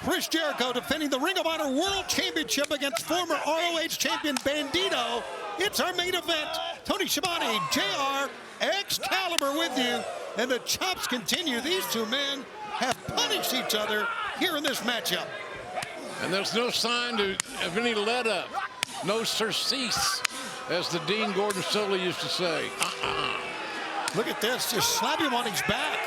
Chris Jericho defending the Ring of Honor World Championship against former ROH champion Bandido. It's our main event. Tony Schiavone, JR, Excalibur with you. And the chops continue. These two men have punished each other here in this matchup. And there's no sign of any let up. No surcease, as the Dean Gordon Soley used to say. Look at this, just slap him on his back.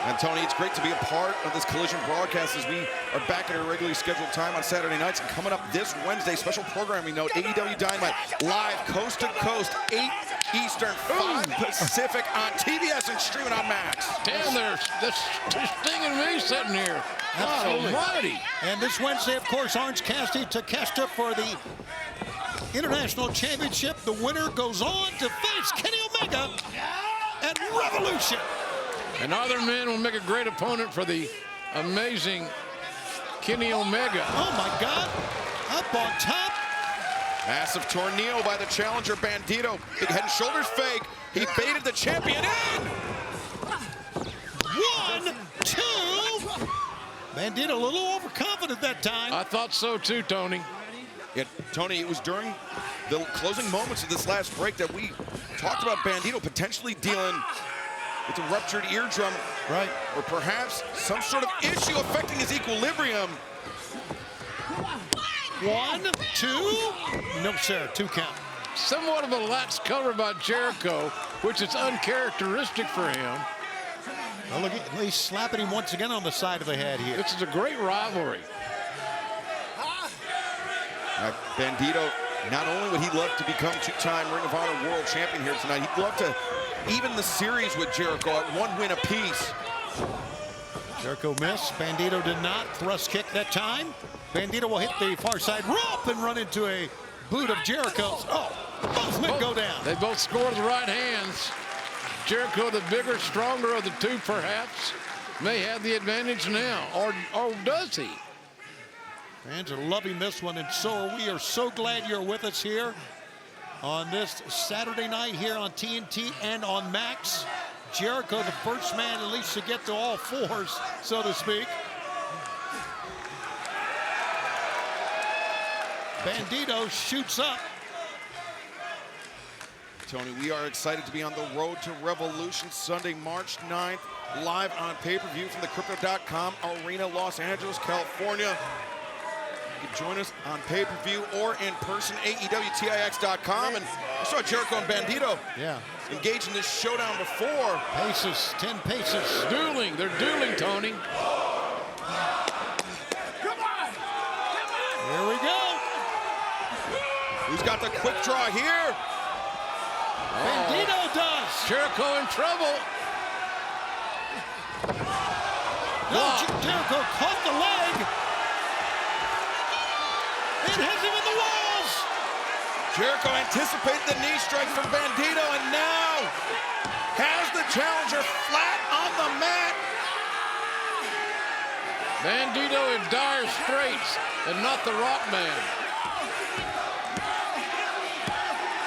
And Tony, it's great to be a part of this Collision broadcast as we are back at our regularly scheduled time on Saturday nights. And coming up this Wednesday, special programming note, AEW Dynamite, live coast to coast, 8 Eastern, 5 Pacific on TBS and streaming on Max. Damn, that's stinging me sitting here. Absolutely. Almighty. And this Wednesday, of course, Orange Cassidy Takeshita for the International Championship. The winner goes on to face Kenny Omega at Revolution. And other men will make a great opponent for the amazing Kenny Omega. Oh my God, up on top. Massive tornado by the challenger Bandido. Big head and shoulders fake. He baited the champion in. 1, 2. Bandido a little overconfident that time. I thought so too, Tony. Yeah, Tony, it was during the closing moments of this last break that we talked about Bandido potentially dealing with a ruptured eardrum. Right. Or perhaps some sort of issue affecting his equilibrium. 1, 2. No, sir, 2 count. Somewhat of a lax cover by Jericho, which is uncharacteristic for him. Well, look, he's slapping him once again on the side of the head here. This is a great rivalry. Bandido, not only would he love to become 2-time Ring of Honor World Champion here tonight, he'd love to even the series with Jericho at 1 win apiece. Jericho missed. Bandido did not. Thrust kick that time. Bandido will hit the far side rope and run into a boot of Jericho's. Oh, both men go down. They both score with the right hands. Jericho, the bigger, stronger of the two, perhaps, may have the advantage now, or does he? Fans are loving this one, and so are we. Are so glad you're with us here on this Saturday night here on TNT and on Max. Jericho, the first man at least to get to all fours, so to speak. Bandido shoots up. Tony, we are excited to be on the road to Revolution Sunday, March 9th, live on pay-per-view from the Crypto.com Arena, Los Angeles, California. You can join us on pay-per-view or in person, AEWTIX.com. And we saw Jericho and Bandido engage in this showdown before. Paces, 10 paces. Dueling, they're dueling, Tony. Here we go. Who's got the quick draw here? Bandido does. Jericho in trouble. No, Jericho caught the leg. It hits him in the walls. Jericho anticipated the knee strike from Bandido and now has the challenger flat on the mat. Bandido in dire straits and not the Rock Man.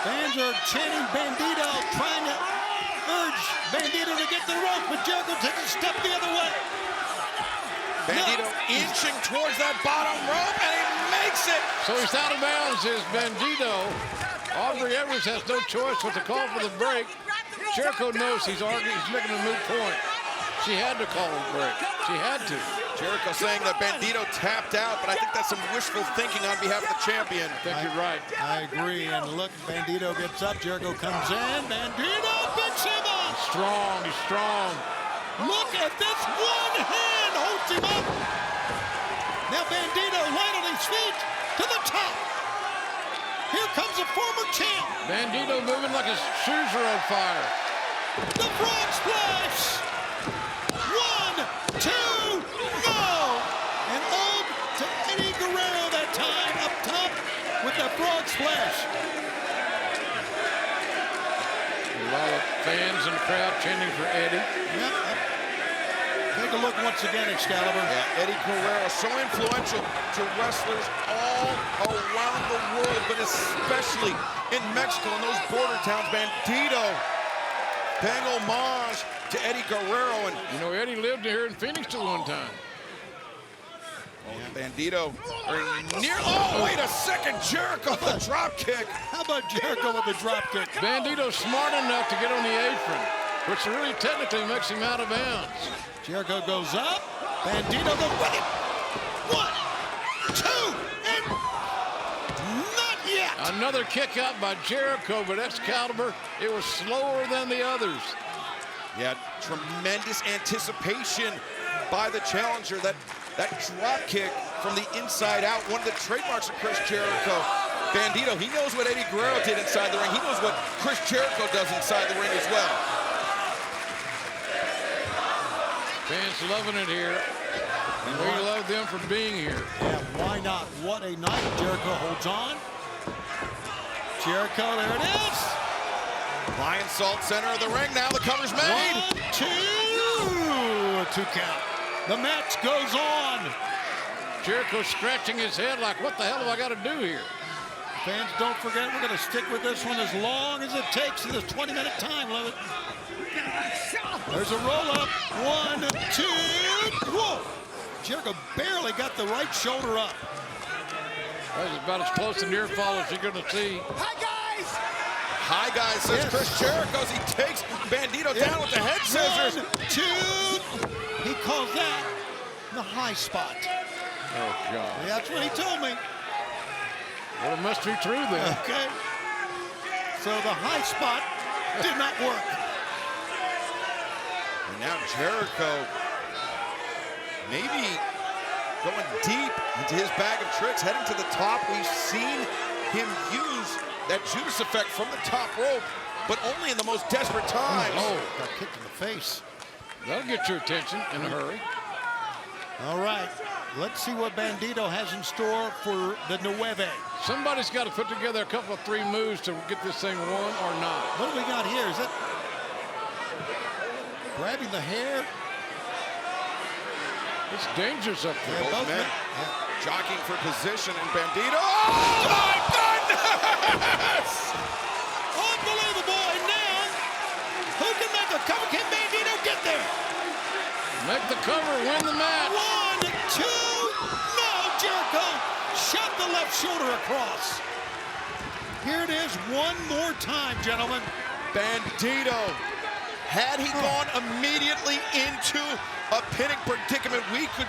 Fans are chanting Bandido, trying to urge Bandido to get the rope, but Jericho takes a step the other way. Bandido inching towards that bottom rope, and he makes it. So he's out of bounds, is Bandido. Aubrey Edwards has no choice but to call for the break. Jericho knows he's making a moot point. She had to call a break. She had to. Jericho saying that Bandido tapped out, but I think that's some wishful thinking on behalf of the champion. I think you're right. I agree, and look, Bandido gets up, Jericho comes in, Bandido picks him up! He's strong, he's strong. Look at this, one hand holds him up! Now Bandido light on his feet, to the top! Here comes a former champ! Bandido moving like his shoes are on fire. The frog splash! 1, 2, no! And ode to Eddie Guerrero that time up top with the frog splash. A lot of fans in the crowd chanting for Eddie. Yep. Take a look once again, Excalibur. Yeah, Eddie Guerrero, so influential to wrestlers all around the world, but especially in Mexico and those border towns. Bandido paying homage to Eddie Guerrero. And You know, Eddie lived here in Phoenix at one time. Bandido oh, wait a second, Jericho with a drop kick. How about Jericho with the drop kick? Bandito's smart enough to get on the apron, which really technically makes him out of bounds. Jericho goes up. Bandido goes with it. 1, 2, and not yet. Another kick out by Jericho, but Excalibur, it was slower than the others. Yeah, tremendous anticipation by the challenger. That drop kick from the inside out, one of the trademarks of Chris Jericho. Bandido, he knows what Eddie Guerrero did inside the ring. He knows what Chris Jericho does inside the ring as well. Fans loving it here, and we love them for being here. Yeah, why not? What a night. Jericho holds on. Jericho, there it is. Lion Salt, center of the ring. Now the cover's made. 1, 2, 2 count. The match goes on. Jericho scratching his head like, what the hell have I got to do here? Fans, don't forget, we're going to stick with this one as long as it takes in this 20-minute time limit. There's a roll-up. 1, 2. Whoa. Jericho barely got the right shoulder up. That's about as close to near fall as you're going to see. Hi, guys, says Yes. Chris Jericho as he takes Bandido down with the head scissors. 1, 2. He calls that the high spot. Oh, God. That's what he told me. Well, it must be true then. Okay. So the high spot did not work. And now Jericho maybe going deep into his bag of tricks, heading to the top. We've seen him use that Judas effect from the top rope, but only in the most desperate times. Oh, got kicked in the face. That'll get your attention in a hurry. All right. Let's see what Bandido has in store for the Nueve. Somebody's got to put together a couple of 3 moves to get this thing won or not. What do we got here? Is that grabbing the hair? It's dangerous up there. Yeah, Both men yeah. jockeying for position, and Bandido. Oh, my goodness! Unbelievable. And now, who can make a cover? Can Bandido get there? Make the cover, win the match. 1, 2. No, Jericho shot the left shoulder across. Here it is one more time, gentlemen. Bandido, had he gone immediately into a pinning predicament, we could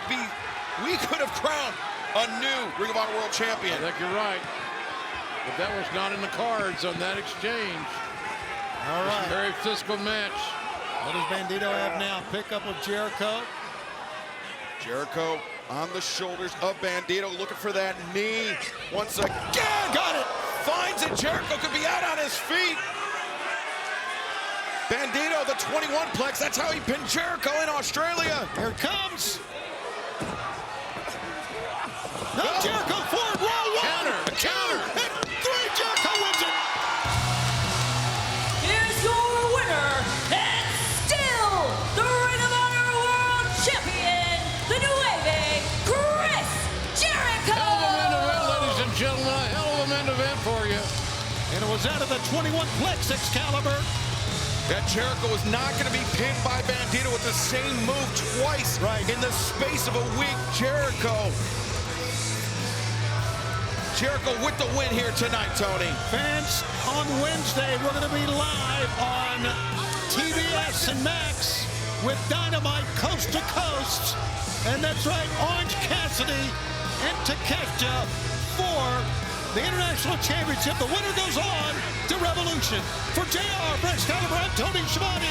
have crowned a new Ring of Honor World Champion. I think you're right. But that was not in the cards on that exchange. All right. Very physical match. What does Bandido have now? Pickup of Jericho. Jericho on the shoulders of Bandido, looking for that knee. Once again, Got it. finds it. Jericho could be out on his feet. Bandido, the 21 plex. That's how he pinned Jericho in Australia. Here it comes. Now Jericho forward. Roll 1, Counter, a 2, counter. and 3. Jericho wins it. Here's your winner, and still the Ring of Honor World Champion, the Nueve, Chris Jericho! Hell of a main event, ladies and gentlemen. A hell of a main event for you. And it was out of the 21 plex Excalibur. That Jericho was not going to be pinned by Bandido with the same move twice in the space of a week. Jericho with the win here tonight, Tony. Fans, on Wednesday, we're going to be live on TBS and Max with Dynamite Coast to Coast. And that's right, Orange Cassidy and Takeshita for the International Championship. The winner goes on to Revolution. For JR, for Excalibur, I'm Tony Schiavone.